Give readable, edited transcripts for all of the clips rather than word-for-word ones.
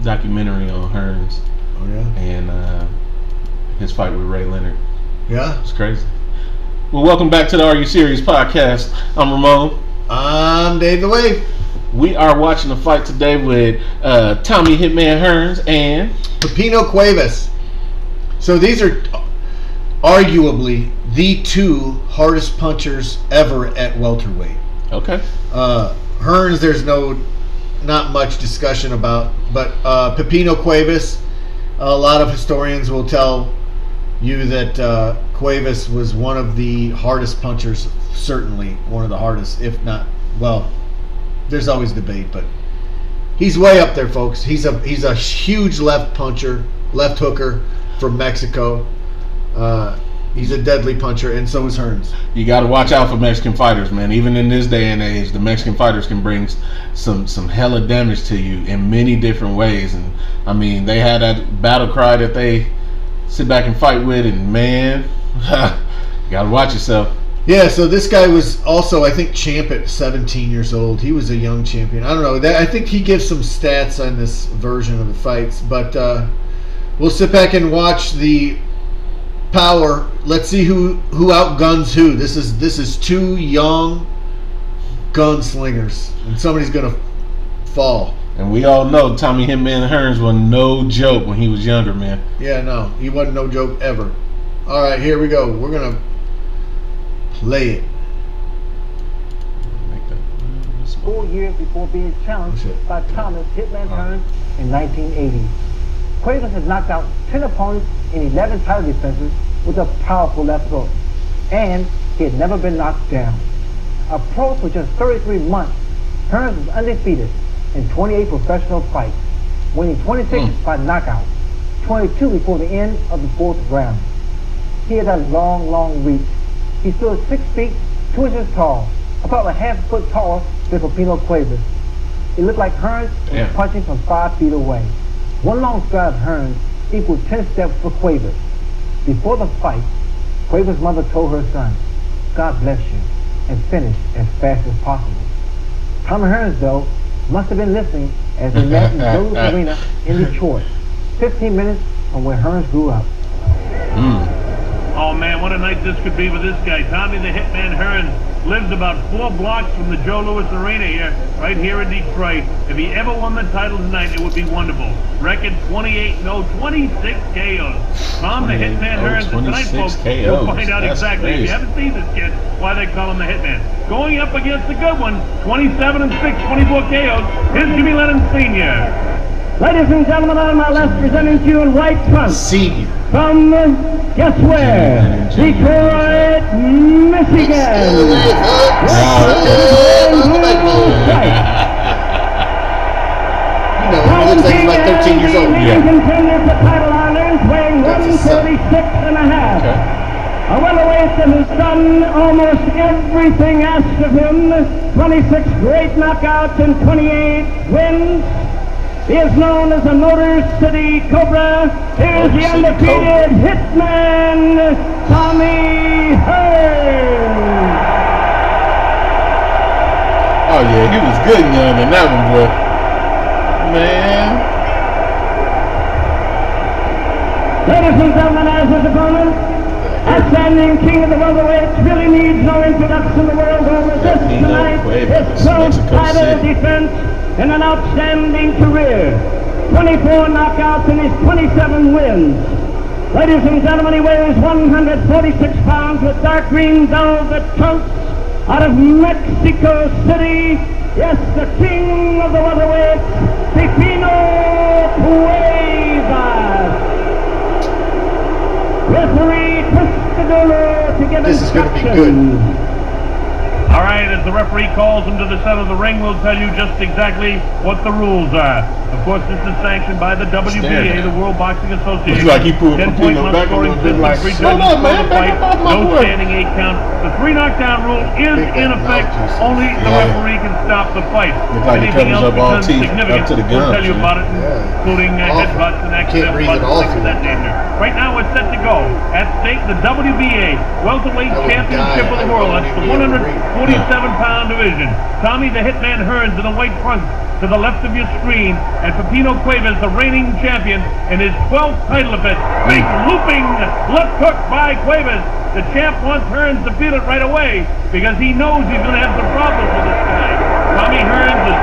documentary on Hearns. Oh yeah. And his fight with Ray Leonard. Yeah. It's crazy. Well, welcome back to the Are You Serious podcast. I'm Ramon. I'm Dave the Wave. We are watching a fight today with Tommy Hitman Hearns and Pipino Cuevas. So these are arguably the two hardest punchers ever at welterweight. Okay. Hearns, there's not much discussion about, but Pipino Cuevas, a lot of historians will tell you that Cuevas was one of the hardest punchers, certainly one of the hardest, if not, well, there's always debate, but he's way up there, folks. He's a huge left puncher, left hooker from Mexico. He's a deadly puncher, and so is Hearns. You got to watch out for Mexican fighters, man. Even in this day and age, the Mexican fighters can bring some hella damage to you in many different ways. And I mean, they had that battle cry that they sit back and fight with, and man, you got to watch yourself. Yeah, so this guy was also, I think, champ at 17 years old. He was a young champion. I don't know. I think he gives some stats on this version of the fights, but we'll sit back and watch the power. Let's see who outguns who. This is two young gunslingers, and somebody's gonna fall. And we all know Tommy Hitman Hearns was no joke when he was younger, man. Yeah, no, he wasn't no joke ever. All right, here we go. We're gonna play it. 4 years before being challenged by Thomas Hitman Hearns in 1980. Cuevas had knocked out 10 opponents in 11 title defenses with a powerful left hook, and he had never been knocked down. A pro for just 33 months, Hearns was undefeated in 28 professional fights, winning 26 by knockout, 22 before the end of the 4th round. He had a long reach. He stood 6 feet, 2 inches tall, about a half foot taller than Pipino Cuevas. It looked like Hearns was punching from 5 feet away. One long stride of Hearns equaled 10 steps for Cuevas. Before the fight, Cuevas' mother told her son, "God bless you," and finished as fast as possible. Tommy Hearns, though, must have been listening as they met in Joe's Arena in Detroit, 15 minutes from where Hearns grew up. Oh man, what a night this could be with this guy. Tommy the Hitman Hearns lives about 4 blocks from the Joe Louis Arena here, right here in Detroit. If he ever won the title tonight, it would be wonderful. Record 28-0, 26 KOs. Tom the Hitman Hearns. Tonight, folks, you'll find out exactly. If you haven't seen this kid, why they call him the Hitman. Going up against the good one, 27-6, 24 KOs. Here's Jimmy Lennon Sr. Ladies and gentlemen, on my left, presenting to you in right front. Senior. From, guess where? Detroit, Michigan. He looks like he's like 13 years old. Contender for title honors, weighing 136.5. A welterweight that has done almost everything asked of him. 26 great knockouts and 28 wins. He is known as the Motor City Cobra. Here's the undefeated Hitman, Tommy Hearns. Oh yeah, he was good young in that one, boy. Man. Ladies and gentlemen, as his opponent, outstanding king of the welterweights, really needs no introduction the world over. This tonight is pro title defense in an outstanding career. 24 knockouts in his 27 wins. Ladies and gentlemen, he weighs 146 pounds with dark green velvet trunks out of Mexico City. Yes, the king of the welterweights, Pipino Cuevas. Referee Christodolo to give This is going to be instructions. good. All right, as the referee calls him to the center of the ring, we'll tell you just exactly what the rules are. Of course, this is sanctioned by the WBA, the World Boxing Association. Looks like he pulled 10-point Pipino back a scoring little bit system, like, 3 hold judges on, for man, the fight, back up my no boy. standing 8 count. The 3 knockdown rule is in effect. Only the referee can stop the fight. Looks like he Anything covers else up all becomes teeth significant, up to the we'll gums, tell you man. about it, Yeah. including headbutts and accidental breathe butts it all and things of that through. nature. Right now, we're set to go. At stake, the WBA Welterweight I would Championship die. of the I World. wouldn't That's the even be able to 47-pound division. Tommy the Hitman Hearns in the white trunks to the left of your screen, and Pipino Cuevas, the reigning champion, in his 12th title defense. Big looping left hook by Cuevas. The champ wants Hearns to feel it right away because he knows he's going to have some problems with this guy. Tommy Hearns is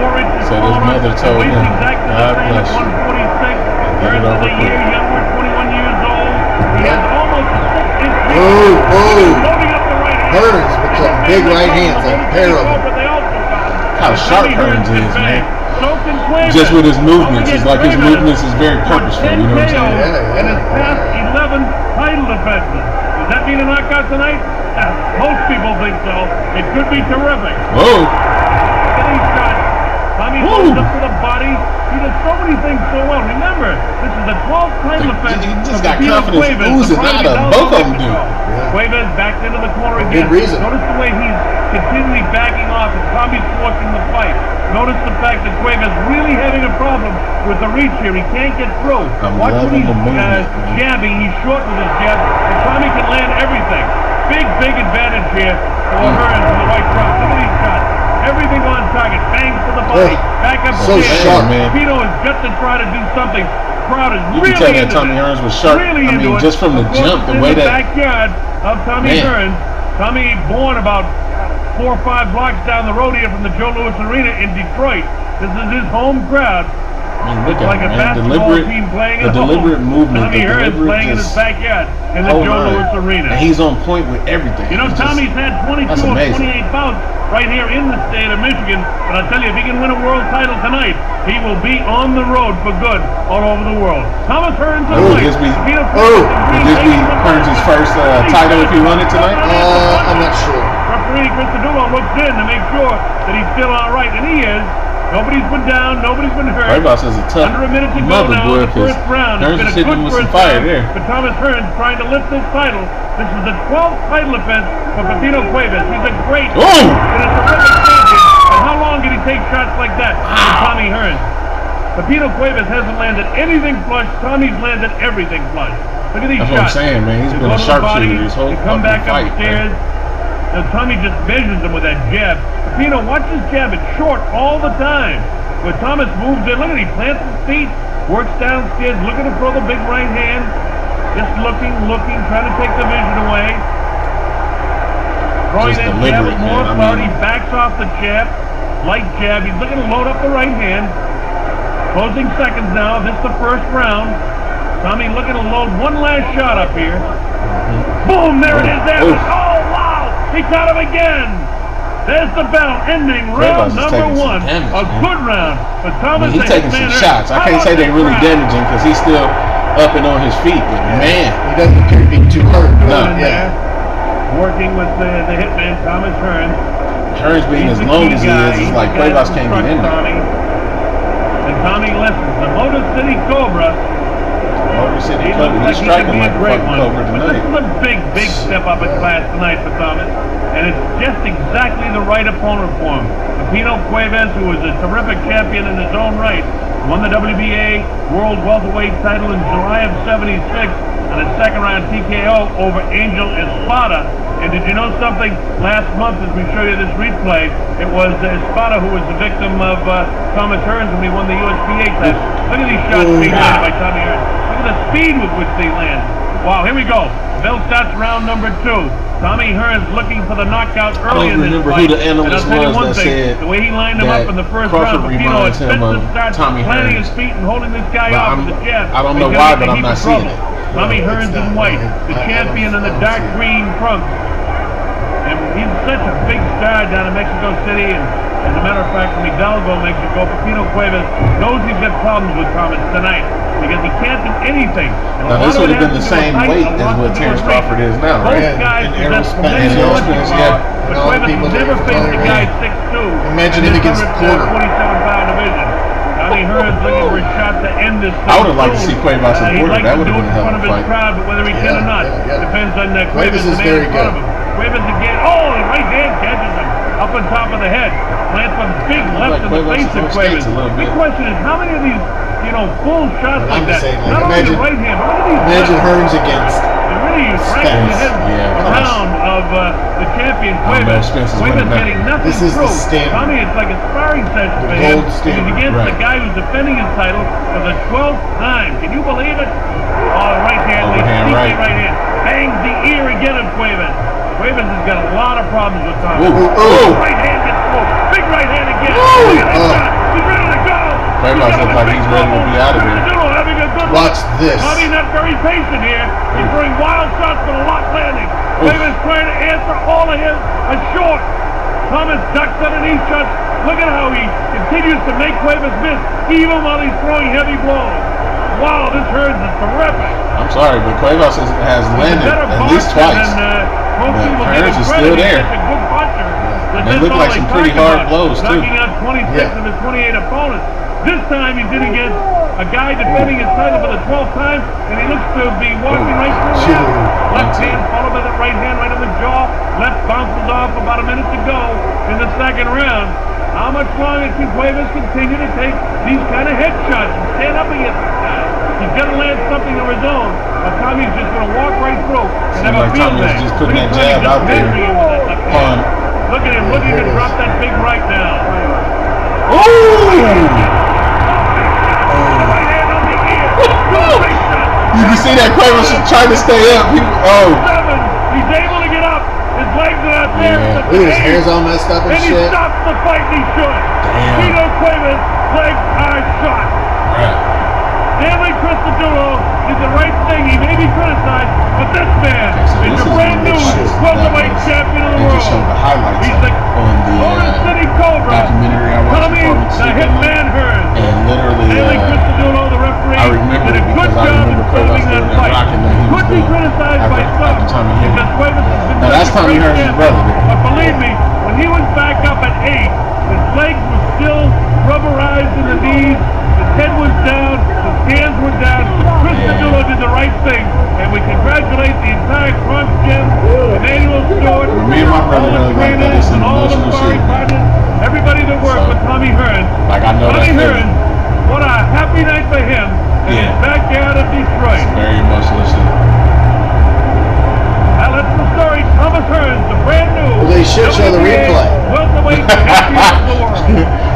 4 inches So his taller, mother told weighs him, exactly the God same bless at you. 146. Hearns is a year younger, 21 years old. He has almost a 6-inch lead. Loading up the right hand. Hearns with some big right hands, a pair of them. How sharp Hearns is, man. Cuevas. Just with his movements, it's like his movements is very purposeful. You know what I'm saying? Yeah. And his past 11 title defenses. Does that mean a knockout tonight? Most people think so. It could be terrific. Whoa! Tommy holds up to the body. He does so many things so well. Remember, this is the 12th title defense. He just got Pipino confidence Cuevas, oozing the out of prodigy both of them, Mexico. dude. Cuevas backed into the corner again. Good reason. Notice the way he's continually backing off and Tommy's forcing the fight. Notice the fact that Cuevas really having a problem with the reach here. He can't get through. Watch when he's jabbing. He's short with his jab, and Tommy can land everything. Big advantage here for Hearns in the white trunks. Look at these shots. Everything on target. Bangs to the body. Back up So sharp, man. Pipino is just to try to do something. Crowd is You really can tell that into Tommy this. Hearns was sharp. Really I into mean, it. just from the Of course, jump, the in way the that. backyard of Tommy Man. Hearns. Tommy born about 4 or 5 blocks down the road here from the Joe Louis Arena in Detroit. This is his home crowd. I mean, look Like at a it, man. basketball team playing at home. Deliberate movement. Tommy Hearns playing in his backyard in the Joe Louis Arena. And he's on point with everything. You know, It's Tommy's had 22 that's or amazing. 28 bouts right here in the state of Michigan. But I'll tell you, if he can win a world title tonight, he will be on the road for good all over the world. Thomas Hearns and Would this be Hearns' first title if he won it tonight? I'm not sure. Referee Christodoulou looks in to make sure that he's still all right, and he is. Nobody's been down. Nobody's been hurt. Cuevas is a tough Under a minute to go now in the first round. It's been a good first round for Thomas Hearns trying to lift this title. This is the 12th title defense for Pipino Cuevas. He's a great and a terrific champion. And how long did he take shots like that from Tommy Hearns? Pipino Cuevas hasn't landed anything flush. Tommy's landed everything flush. Look at these shots. That's what I'm saying, man. He's been a sharpshooter his whole come back fight, upstairs. Now, Tommy just measures him with that jab. Pipino, watch his jab. It's short all the time. When Thomas moves in, look at him. He plants his feet, works downstairs, looking to throw the big right hand. Just looking, trying to take the vision away. Throwing that jab with more authority. He backs off the jab. Light jab. He's looking to load up the right hand. Closing seconds now. This is the first round. Tommy looking to load one last shot up here. Boom! There it is. There it is. Oh, wow! He got him again. There's the bell, ending round number 1. A good round for Thomas. He's taking some shots. I can't say they're really damaging because he's still up and on his feet. But man, he doesn't appear to be too hurt. No. Working with the hitman Thomas Hearns. Hearns being as long as he is, it's like Cuevas can't get in there. And Tommy listens. The Motor City Cobra. Motor City Cobra. He's striking like a fucking Cobra tonight. This is a big step up in class tonight for Thomas. And it's just exactly the right opponent for him. Pipino Cuevas, who is a terrific champion in his own right, won the WBA World Welterweight title in July of '76 on a second round TKO over Angel Espada. And did you know something? Last month, as we show you this replay, it was Espada who was the victim of Thomas Hearns when he won the USPA title. Look at these shots being landed by Tommy Hearns. Look at the speed with which they land. Wow, here we go. Bell starts round number 2. Tommy Hearns looking for the knockout early in this fight. I don't remember who the analyst was that said the way he lined him up in the first round, Pipino had spent to start planting his feet and holding this guy off with the jab. I don't know why, but I'm not seeing it. Tommy Hearns in white, the champion in the dark green trunks. And he's such a big star down in Mexico City, and as a matter of fact, from Hidalgo, Mexico, Pipino Cuevas knows he's got problems with Thomas tonight because he can't do anything. Now this would have been the same weight as what Terrence Crawford is now, right? Both guys possess tremendous punching power, but Cuevas has never faced a guy 6'2". Imagine him against Porter. 47-pound division. Tommy Hearns looking for a shot to end this thing. I would have liked to see Cuevas and Porter. That would have been a hell of a fight. Crowd, but whether he can or not depends on Cuevas is very good. Cuevas again. Oh, the right hand catches him up on top of the head. Plants a big left in the face of Cuevas. Big question is how many of these, full shots like that? Not only the right hand, but look at these. Imagine Hearns against. It really he's right in the head around of the champion Cuevas. Cuevas getting nothing This is through. the standard. Tommy, it's like a sparring session for him. He's against the guy who's defending his title for the 12th time. Can you believe it? Oh, right hand, right hand. Bangs the ear again of Cuevas. Cuevas has got a lot of problems with Tommy. Right hand gets through. Big right hand again. Look at that shot. He's ready to go. Cuevas looks like he's ready to be out of here. Watch this. Tommy not very patient here. He's throwing wild shots for the lock landing. Cuevas trying to answer all of his short. Thomas ducks underneath shots. Look at how he continues to make Cuevas miss, even while he's throwing heavy blows. Wow, this Hearns is terrific. I'm sorry, but Cuevas has landed at least twice. Hearns is still there. They look like some pretty hard blows, too. Knocking out 26 of his 28 opponents. This time he did against a guy defending his title for the 12th time, and he looks to be walking right through him. Left hand followed by the right hand right on the jaw. Left bounces off about a minute to go in the second round. How much longer can Cuevas continue to take these kind of headshots and stand up against this guy? He's got to land something of his own. Tommy's just going to walk right through and have a field day. Just putting that jab out there. Look at him looking to drop that big right now. You can see that Cuevas is trying to stay up. He's able to get up. His legs are out there. Look at his hair's all messed up and shit. And he stops the fight and he should. Pipino Cuevas' legs are shot. Stanley Cristodulo did the right thing. He may be criticized, but this man is a brand new welterweight champion of the world. He's the Motor City Cobra. Documentary I watched Tommy the Hitman Hearns. And literally, Stanley Cristodulo, the referee, did a good job in filming that fight. Could be criticized by some because Cuevas has been that's Tommy Hearns' brother. But believe me, when he was back up at 8, his legs were still rubberized in the knees. His head was down, his hands were down. Cristodulo did the right thing, and we congratulate the entire Crunch Gym, Emmanuel Stewart, all the trainers, and all the sparring partners, everybody that worked with Tommy Hearns. Tommy Hearns, what a happy night for him in his backyard of Detroit. Very emotional shit. Now that's the story. Thomas Hearns, the brand new. Well, they should show the replay. Welterweight champion of the world.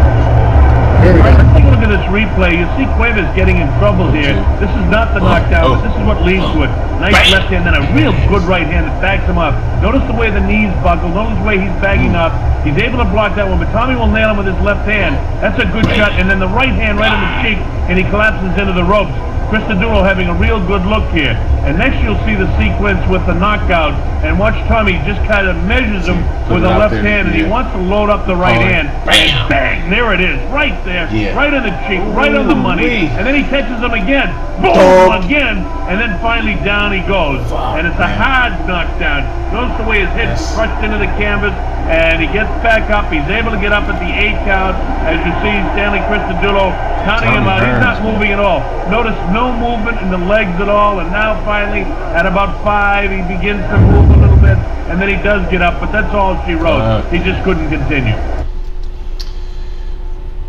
Here we go. Let's take a look at this replay. You see Cuevas getting in trouble here. This is not the knockdown, but this is what leads to it. Nice left hand, then a real good right hand that backs him up. Notice the way the knees buckle. Notice the way he's bagging up. He's able to block that one, but Tommy will nail him with his left hand. That's a good shot, and then the right hand right in the cheek, and he collapses into the ropes. Cristodulo having a real good look here. And next you'll see the sequence with the knockout, and watch Tommy just kind of measures him with the left hand, and he wants to load up the right hand. Bam! Bang! There it is, right there, right on the cheek, right on the money. And then he catches him again, boom, again, and then finally down he goes. And it's a hard knockdown. Notice the way his head's crushed into the canvas, and he gets back up. He's able to get up at the 8 count. As you see, Stanley Cristodulo counting him out. He's not moving at all. Notice no movement in the legs at all, and now finally, at about 5, he begins to move a little bit, and then he does get up, but that's all she wrote. He just couldn't continue.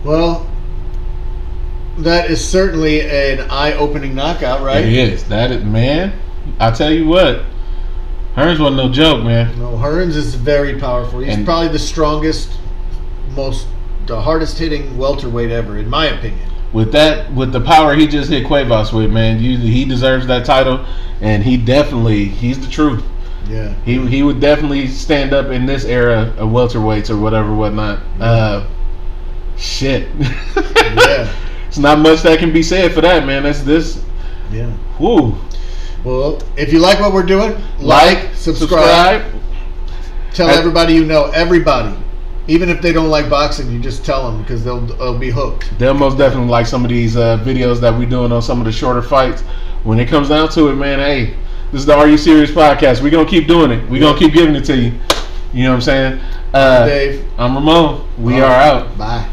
Well, that is certainly an eye-opening knockout, right? It is. That is, man. I tell you what, Hearns wasn't no joke, man. No, Hearns is very powerful. He's probably the strongest, the hardest hitting welterweight ever, in my opinion. With the power he just hit Cuevas with, man, he deserves that title, and he's the truth. Yeah. He would definitely stand up in this era of welterweights or whatnot. Shit. Yeah. It's not much that can be said for that, man. That's this. Yeah. Woo. Well, if you like what we're doing, like, subscribe. Tell everybody you know, everybody. Even if they don't like boxing, you just tell them because they'll be hooked. They'll most definitely like some of these videos that we're doing on some of the shorter fights. When it comes down to it, man, hey, this is the Are You Serious podcast. We're going to keep doing it. We're going to keep giving it to you. You know what I'm saying? I'm Dave. I'm Ramon. We are out. Bye.